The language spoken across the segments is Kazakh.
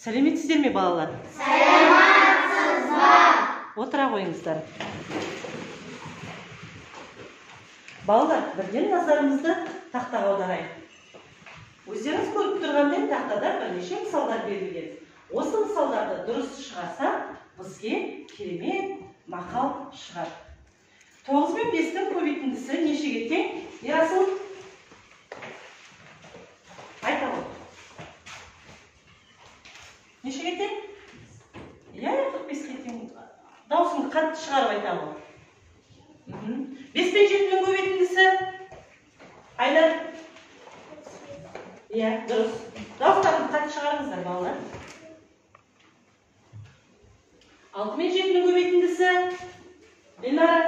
Сәлеметсіздер ме, балалар? Сәлеметсіз ба? Отыра қойыңыздар. Балалар, бірден назарымызды тақтаға аударайық. Өздеріңіз көріп тұрғандай тақтада бірнеше мысалдар берілген. Осы мысалдарды дұрыс шығарса, бізге керемет мақал шығар. 9 мен 5-тің көбейтіндісі нешеге тең? Ерасыл? Айта ғой. Нешеге тең? 45-ке тең. Даусыңды қатты шығарып айта ғой. 5 пен 7-дің көбейтіндісі? Айдар? Дұрыс. Дауыстарыңды қатты шығарыңыздар, балалар. 6 мен 7-дің көбейтіндісі? Ленара?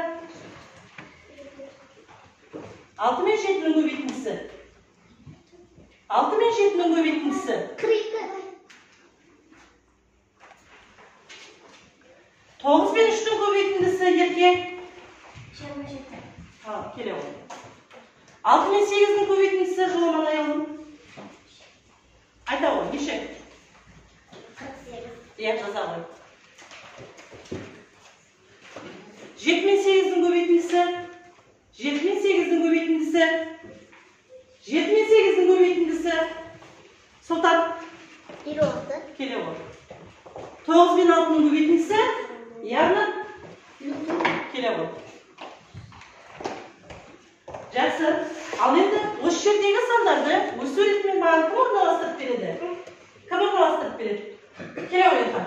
6 мен 7-дің көбейтіндісі? 6 мен 7-дің көбейтіндісі? 42. 9 мен 3-дің көбейтіндісі ерке? 27. Келе ғой. 6 мен 8-дің көбейтіндісі Жоламан аяғым? Айта ғой, неше? 48. Жаза ғой. 7 мен 8-дің көбейтіндісі? 7 мен 8-дің көбейтіндісі? 7 мен 8-дің көбейтіндісі? Сұлтан? 56. Келе ғой. 9 мен 6-ның көбейтіндісі? Яғни? Келе ғой. Жақсы. Ал енді осы жердегі сандарды осы ретімен маған кім орналастырып береді? Кім орналастырып береді? Келе ғой Ерхан.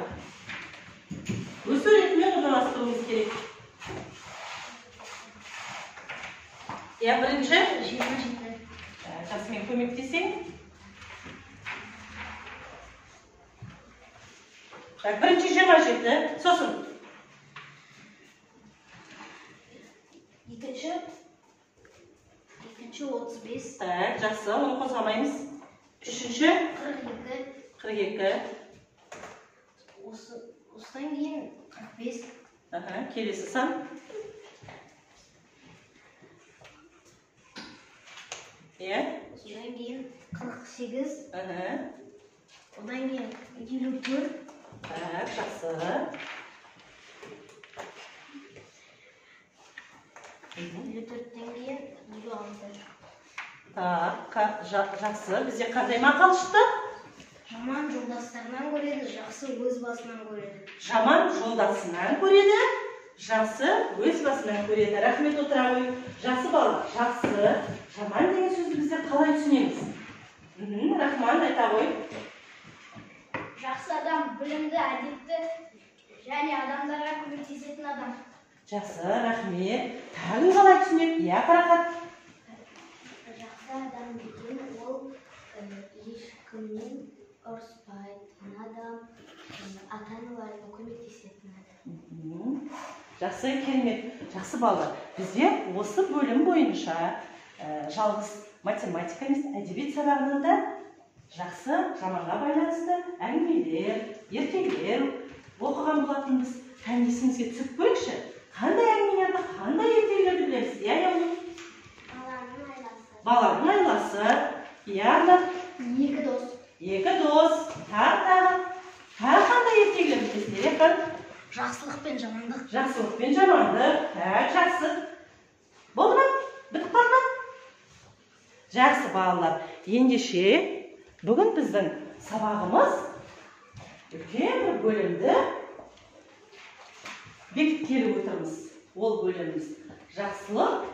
Осы ретімен орналастыруымыз керек. Бірінші? 27. Жақсы, мен көмектесең. Бірінші 27, сосын. Екінші 35. Жақсы, оны қозғамаймыз. Үшінші? 42. Осыдан кейін 45. Келесі сан. Одан кейін 48. Одан кейін 54. Жақсы. 54-тен кейін 56. Жақсы. Бізде қандай мақал шықты? Жаман жолдастарынан көреді, жақсы өз басынан көреді. Жаман жолдасынан көреді, жақсы өз басынан көреді. Рахмет, отыра ғой. Жақсы бала. Жақсы. Жаман деген сөзді бізде қалай түсінеміз? Рахман, айта ғой. Жақсы адам білімді, әдепті және адамдарға көмектесетін адам. Жақсы, рахмет. Тағын қалай түсінеді? Қарақат. Жақсы адам деген ол ешкімнен ұрыспайтын адам, ата-аналарына көмектесетін адам. Жақсы, керемет. Жақсы балалар. Бізде осы бөлім бойынша жалғыз математика емес, әдебиет сабағында жақсы, жаманға байланысты әңгімелер, ертегілер оқыған болатынбыз. Есімізге түсіп көрейікші. Қандай әңгімелерді, қандай ертегілерді білеміз? Баланың айласы. Баланың айласы. Екі дос. Екі дос. Тағы қандай ертегілер білесіздер? Жақсылық пен жамандық. Жақсылық пен жамандық. Жақсы. Болды ма? Бітіп қалды? Жақсы балалар. Ендеше бүгін біздің сабағымыз үлкен бір бөлімді бекіткелі отырмыз. Ол бөліміміз жақсылық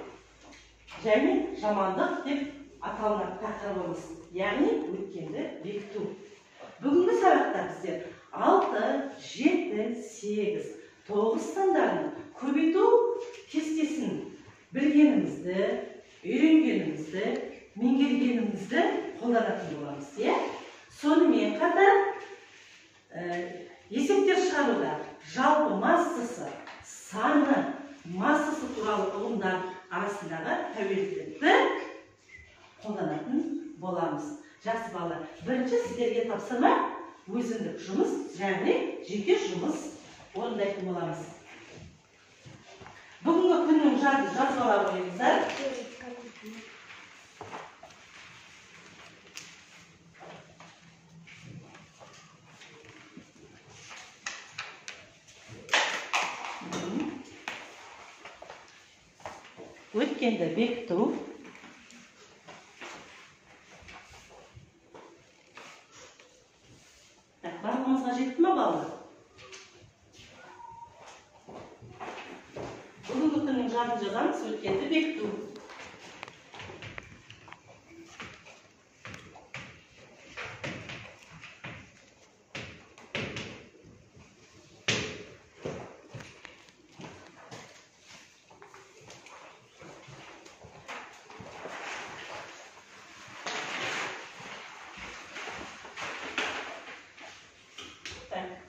және жамандық деп аталынатын тақырыбымыз. Яғни өткенді бекіту. Бүгінгі сабақта біздер 6, 7, 8, 9 сандарын көбейту кестесін білгенімізді, үйренгенімізді, меңгергенімізді қолданатын боламыз. Сонымен қатар есептер шығаруда жалпы массасы, саны, массасы туралы ұғымдар арасындағы тәуелділікті қолданатын боламыз. Жақсы балалар, бірінші сіздерге тапсырма өзіндік жұмыс, және жеке жұмыс орындайтын боламыз. Бүгінгі күннің жазбалар ойыңыздар. Өткенді бекіту. Барлығымызға жетті ме балалар? Бүгінгі күннің жадын жазамыз, өткенді бекіту.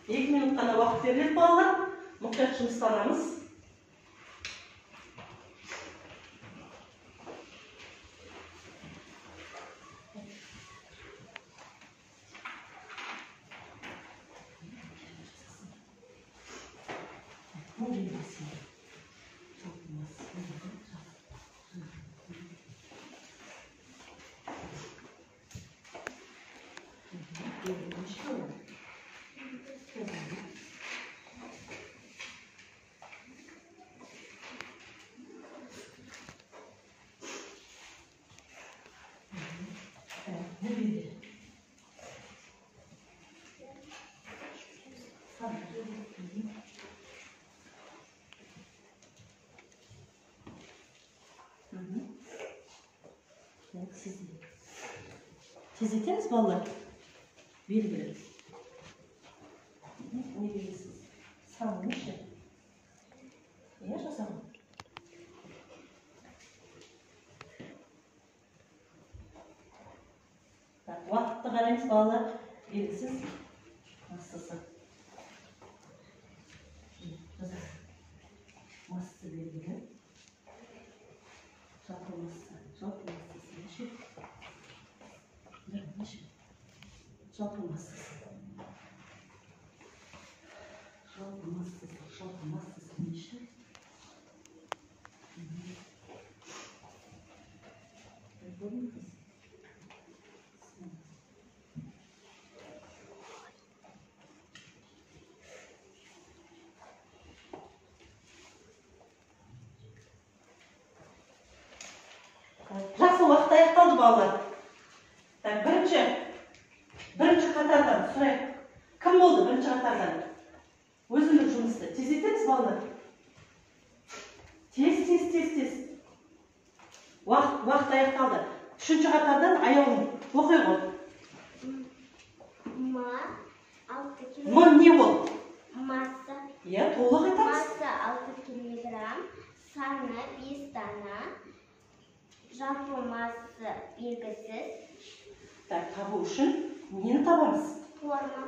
Екі минут қана уақыт беріледі балалар. Мұқият жұмыстанамыз. Tezetiniz ballar. Belgili. Ne bilirsiniz? Sanmış ya. Yaşasam. Vakitte karayız ballar. Belgisiz. Nasılsın? Masası belgili. Yapılması. Жақсы уақыт аяқталды балалар. Бірінші қатардан сұрайық. Кім болды бірінші қатардан? Өзіндік жұмысты. Тездетеміз балалар. Тез. Уақыт аяқталды. Үшінші қатардан аяғын оқи ғой. Не ол? Масса. Толық айтамыз. Масса 6 килограмм, саны 5 дана, жалпы масса белгісіз. Табу үшін нені табамыз? Форма.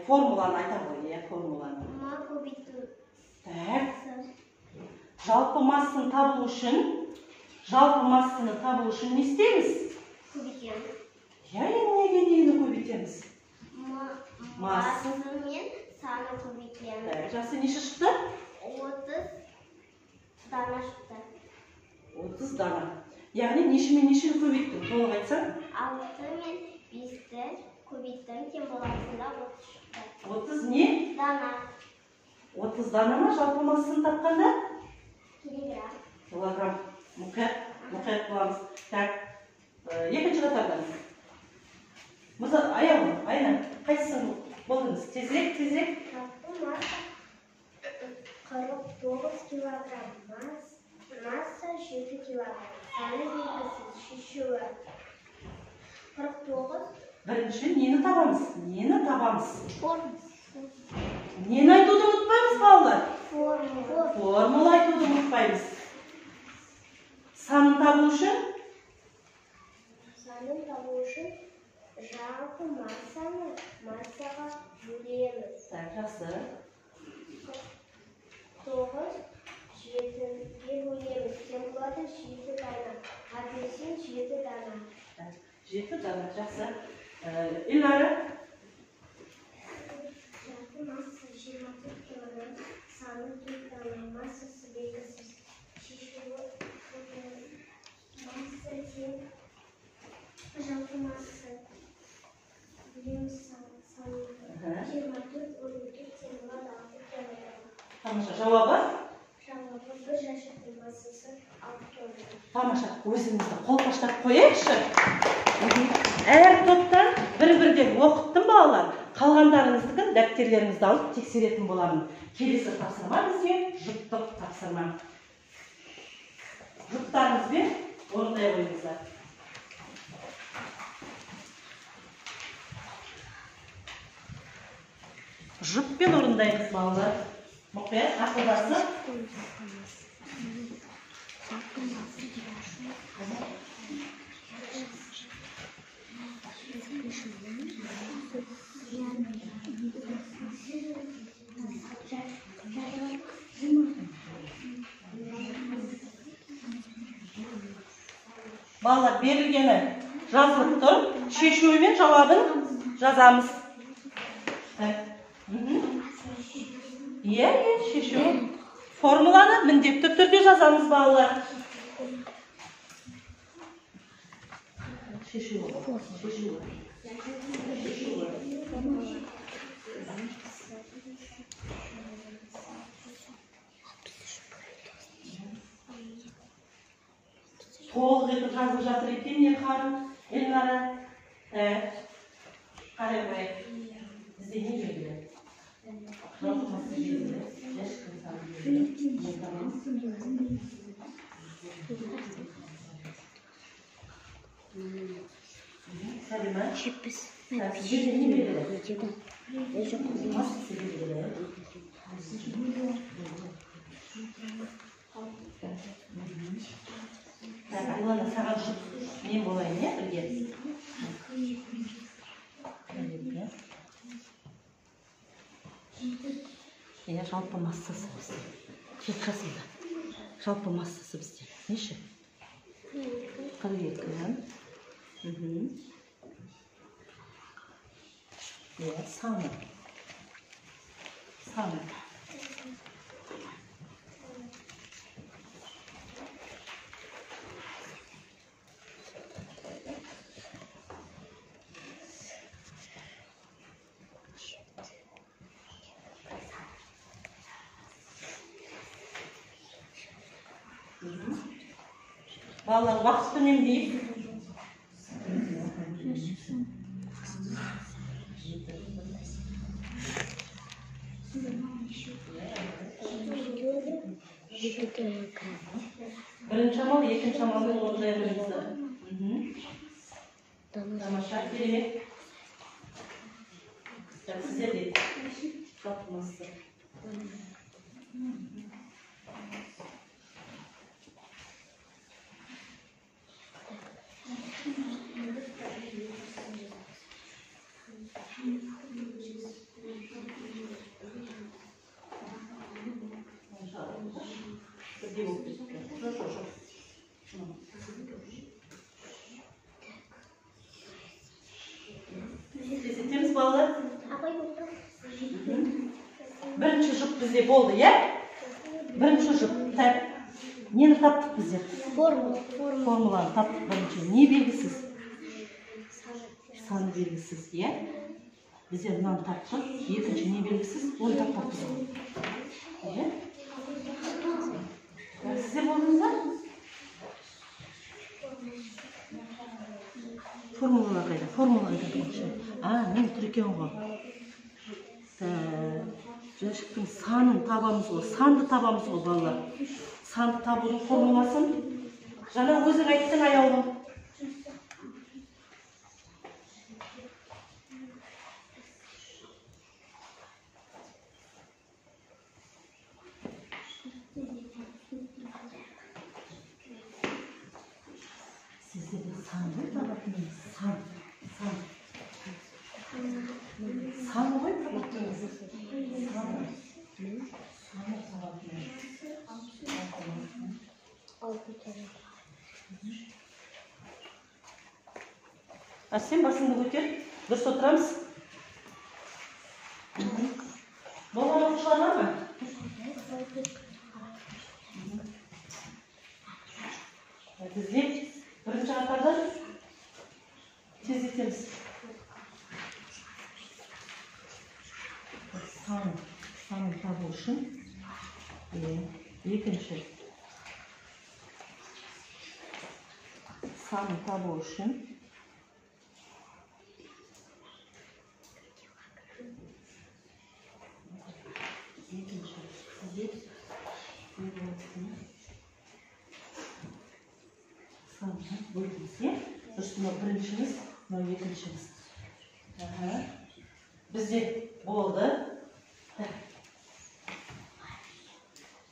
Формуланы айта ғой, формуланы. Ма көбейту. Жалпы массаны табу үшін не істейміз? Көбейтеміз. Неге нені көбейтеміз? Массы мен саны көбейтеміз. Жақсы, неше шықты? 30 дана шықты. 30 дана. Яғни нешемен нешені көбейттің? Толық айтсаң? 6 мен 5-ті көбейттім, тең болғасында 30 шықты. 30 не? Дана. 30 дана ма жалпы массаны тапқанда? Килограмм. Килограмм. Мұқият боламыз. Екінші қатардан. Мұза, аяғым, айна, қайсысын болдыңыз? Тезірек. Жалпы масса 49 килограмм. Масса 7 килограмм. Саны белгісіз, шешуі. 49. Бірінші нені табамыз? Форма. Нені айтуды ұмытпаймыз, балалар? Формула. Формула айтуды ұмытпаймыз. Санын табу үшін? Санын табу үшін жалпы массаны массаға бөлеміз. Жақсы. 9 7-ге бөлеміз. Тең болады 7 дана. Апельсин 7 дана. 7 дана, жақсы. Ильнара? Жалпы масса 24 килограмм, саны 4 дана, массасы белгісіз. Шешуі масса тең. Жалпы масса білеміз саны 24 бөлінген тең болады 6 килограмм. Тамаша, жауабы? Жауабы 1 жәшіктің массасы Тамаша, өзімізді қолпаштап қояйықшы. Әр топтан бір-бірден оқыттым балалар. Қалғандарыңыздың дәптерлеріңізді алып тексеретін боламын. Келесі тапсырма бізге жұптық тапсырма. Жұптарыңызбен орындай қойыңыздар. Жұппен орындаймыз балалар. Мұқият ақылдасып. Балалар, берілгені жазылып тұр. Шешуі мен жауабын жазамыз. Иә, шешу. Формуланы міндетті түрде жазамыз балалар. Шешу. Толық етіп жазып жатыр екен, Ерхан, Елнара. Қарай қойайық. Бізде не белгілі? Жалпымасы белгілі. Ешкім саны белгілі. Сәлима. Сізге де не белгілі? Масысы белгілі. Айлана, саған жұп. Мен болайын, не? Бірге. Жалпы массасы бізде. Кет жасында. Жалпы массасы бізде. Неше? 42. Саны. Балалар, уақыт үнемдейік. Бірінші амал, екінші амалын орындай қойыңыздар. Тамаша, керемет. Сіздер де жалпымасы. Сезетеміз балалар? Бірінші жұп бізде болды, е? Бірінші жұп. Нені таптық біздер? Формуланы таптық бірінші. Не белгісіз? Сан белгісіз, е? Біздер мынаны таптық. Екінші не белгісіз? Оны таптық біздер. Е? Сіздер болдыңыздар? Формула қайда? Мен тұр екен ғой. Жәшіктің санын табамыз ғой. Санды табамыз ғой, балалар. Санды табудың формуласын жаңа өзің айттың, аяулым. Сізде бір сан ғой табатыныңыз? Сан ғой табатыныңыз? Сен басыңды көтер, дұрыс отырамыз. Болған оқушылар бар ма? Бізде бірінші қатарда тездетеміз. Санын табу үшін екінші санын табу үшін санын бөлдіңіз, дұрыс, мынау біріншіміз, мынау екіншіміз. Бізде болды.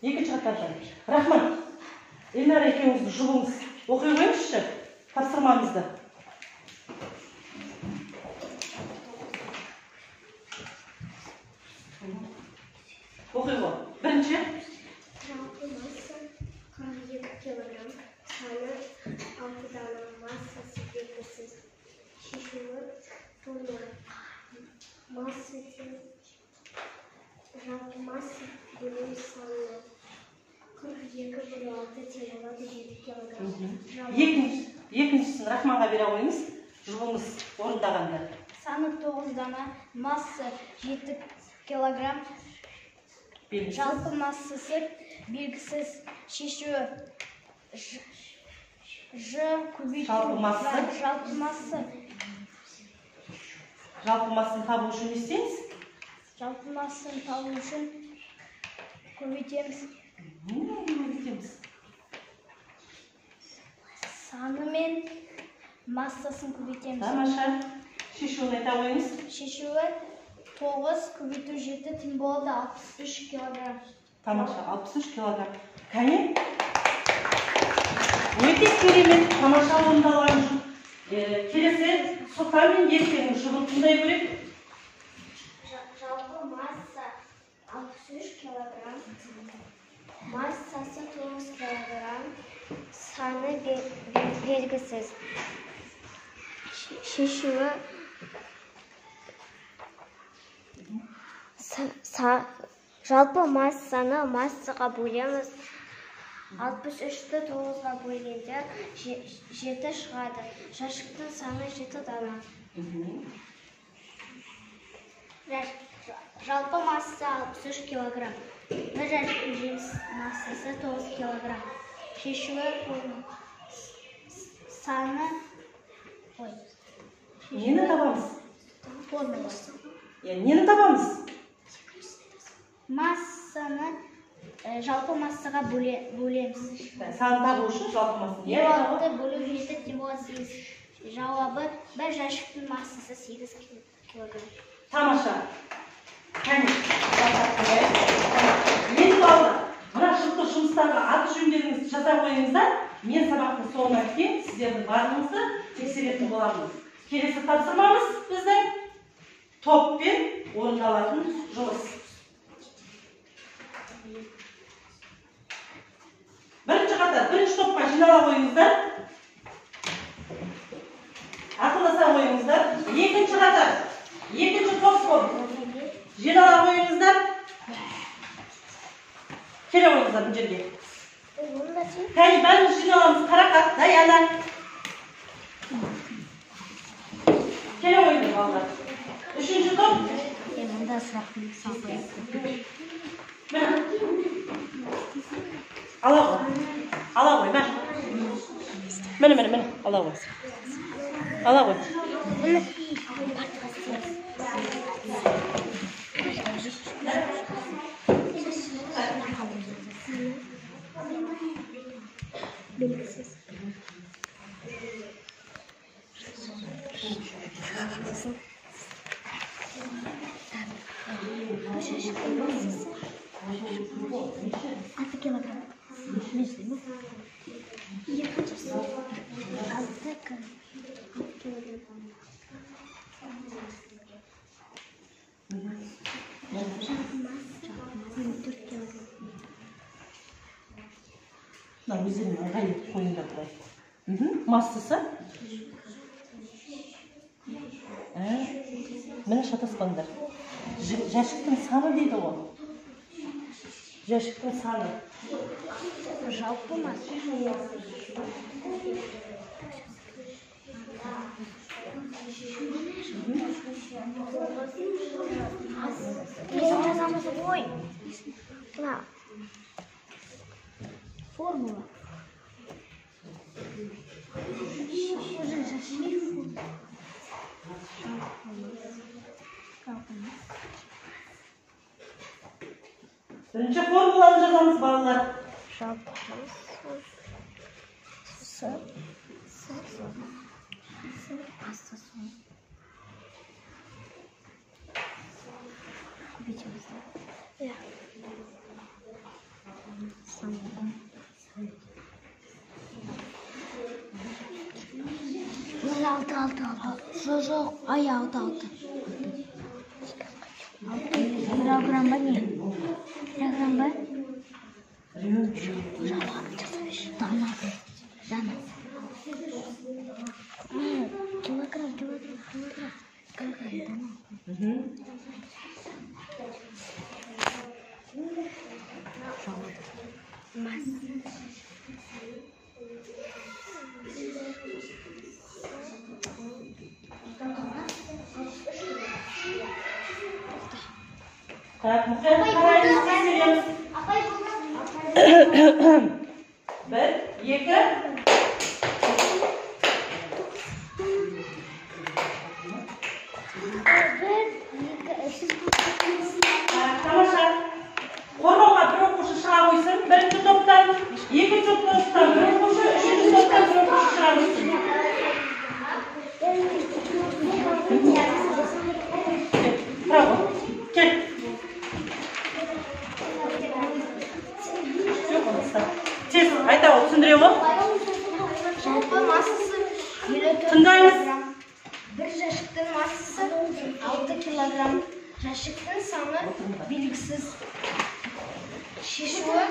Екінші қатардан. Рахман, Эльнара екеуіңізді жұбыңыз. Оқи қойыңызшы тапсырмаңызды. Оқи қой. Бірінші. Жалпы масса 42 килограмм. Саны 6 дана, массасы белгісіз. Шешуі тонна. Масса тең. Жалпы масса бөлім саны 42,6 тең болады 7 килограмм. Екіншісін Рахманға бере қойыңыз. Жұбыңыз орындағандар. Саны 9 дана, масса 7 килограмм. Жалпы массасы белгісіз. Шешуі Ж көбейту. Жалпы масса. Жалпы массаны табу үшін не істейміз? Жалпы массаны табу үшін көбейтеміз. Саны мен массасын көбейтеміз. Тамаша. Шешуін айта қойыңыз. Шешуі 9 көбейту 7 тең болады 63 килограмм. Тамаша, 63 килограмм. Кәне? Өте керемет, тамаша орындалған жұп. Келесі Сұлтан мен Еркенің жұбын тыңдай көрейік. Жалпы масса 63 килограмм. Массасы 9 килограмм. Саны белгісіз. Шешуі жалпы массаны массаға бөлеміз. 63-ті 9-ға бөлгенде 7 шығады. Жәшіктің саны 7 дана. Жалпы масса 63 килограмм. Бір жәшіктің массасы 9 килограмм. Шешуі саны... Нені табамыз? Формуласы. Нені табамыз? Массаны жалпы массаға бөлеміз. Саны табу үшін жалпы массаны. 6 бөлу 7 тең болады 8. Жауабы бір жәшіктің массасы 8 килограмм. Тамаша. Кәне. Енді балдар, мына жылғы жұмыстарға аты жөндеріңізді жаза қойыңыздар. Мен сабақтың соңына кейін сіздердің барлығыңызды тексеретін боламыз. Келесі тапсырмамыз біздің топпен орындалатын жұмыс. Бірінші қатар, бірінші топқа жинала қойыңыздар. Ақылдаса қойыңыздар. Екінші қатар, екінші топ болып жинала қойыңыздар. Келе қойыңыздар бұл жерге. Кәне бәріміз жиналамыз. Қарақат, Даяна. Келе қойыңыздар балалар. Үшінші топ. Мұнда сұрақ Міне. Ала қой. Ала қой, мәр. Міне, ала қой. Ала қой. Белгісіз. Altı kilogram. Өздеріне ыңғайлы қойыңдар былай. Массасы. Міне шатаспаңдар. Жәшіктің саны дейді ғой. Жәшіктің саны. жалпы масса. Yazamaz ой. Формула. Birinci formulаны жазамыз балалар. Жалпы Жоқ, ай, алты. Килограмм ба не? Килограмм ба? Дана. Килограмм. Так, мұқият қараймыз, тексереміз. Bir, екі. Тамаша. Қорғауға бір оқушы шыға қойсын. Бірінші топтан, екінші топтан бір оқушы, үшінші топтан бір оқушы шыға қойсын. Браво. Кел. Тез, айта ол, түсіндіре ол. Жалпы массасы 54 Тыңдаймыз. килограмм. Bir жәшіктің массасы 6 килограмм. Жәшіктің саны белгісіз. Шешуі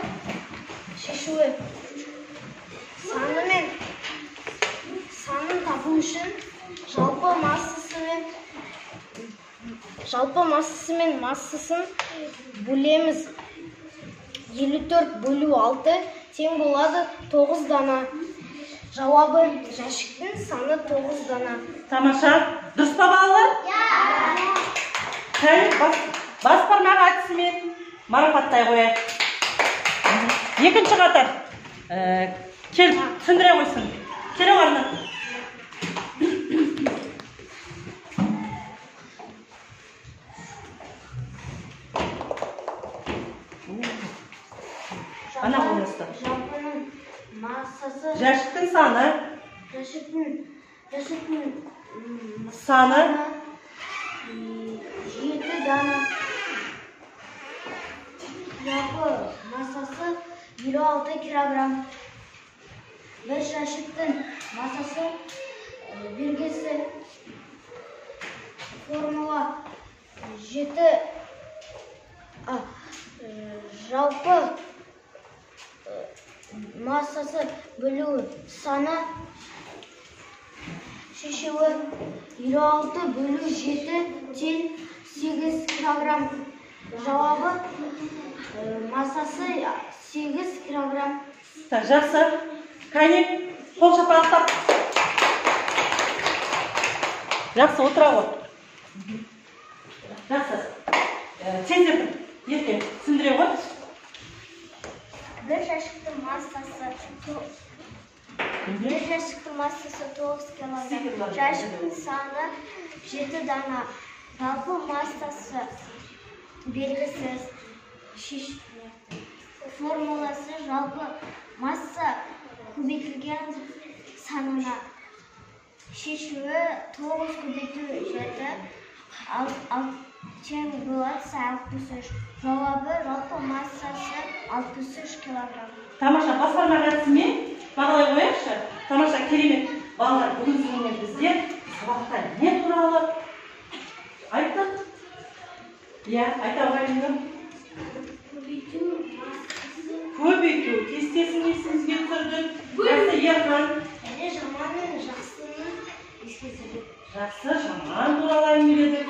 санын табу үшін жалпы массасы мен массасын бөлеміз. 54 бөлу 6 тең болады 9 дана. Жауабы жәшіктің саны 9 дана. Тамаша. Дұрыс па балалар? Кәне, бас бармақ әдісімен марапаттай қояйық. Екінші қатар. Кел, түсіндіре қойсын. Келе орны. Ана қолысты. Жалпының массасы Жәшіктің саны. жәшіктің Саны. 7 дана. Жалпы массасы 56 килограмм. Bir жәшіктің массасы белгісі формула 7 жалпы массасы бөлу саны шешуі 56 бөлу 7 тең 8 килограмм. Жауабы массасы 8 килограмм. Жақсы. Кәне, қол шапалақтап. Жақсы, отыра ғой. Жақсы. Тездетіп, ертең түсіндіре ғой. Bir жәшіктің массасы 9 килограмм. Жәшіктің саны 7 дана. Жалпы массасы белгісіз. Формуласы жалпы масса көбейтілген санына. Шешуі 9 көбейту 7 тең болады 63. Жауабы жалпы массасы 63 килограмм. Тамаша, бас бармақ әдісімен бағалай қояқшы. Тамаша, керемет. Балалар, бүгін сізбен бізде сабақта не туралы айттық? Айта қойыңыз. Көбейту кестесін есіңізге түсірдік. Жақсы, Ерхан. Жаман мен жақсының ескертеді. Жақсы, жаман туралы әңгімеледік.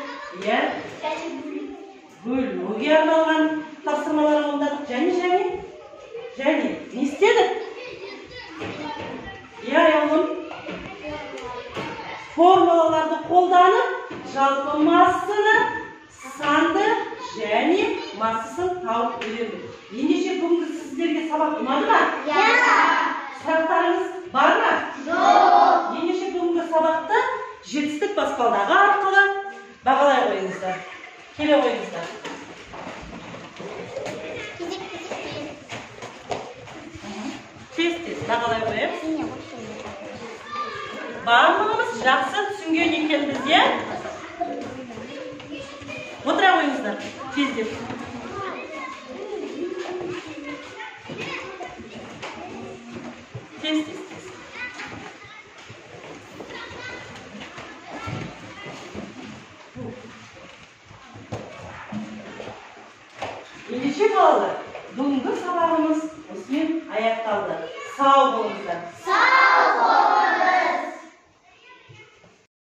Бөлуге арналған тапсырмалар орындадық. Және не істедік? Яғлым формулаларды қолданып, жалпы массаны, санды және массасын тауып біледі. Ендеше бүгінгі сіздерге сабақ ұнады ма? Сұрақтарыңыз бар ма? Жоқ. Ендеше бүгінгі сабақ таспалдағы арқылы бағалай қойыңыздар. Келе қойыңыздар. Тез-тез бағалай қойып. Барлығымыз жақсы түсінген екенбіз, е? Отыра қойыңыздар. Тездеп. Тез-тез. Ендеше балалар, бүгінгі сабағымыз осымен аяқталды. Сау болыңыздар.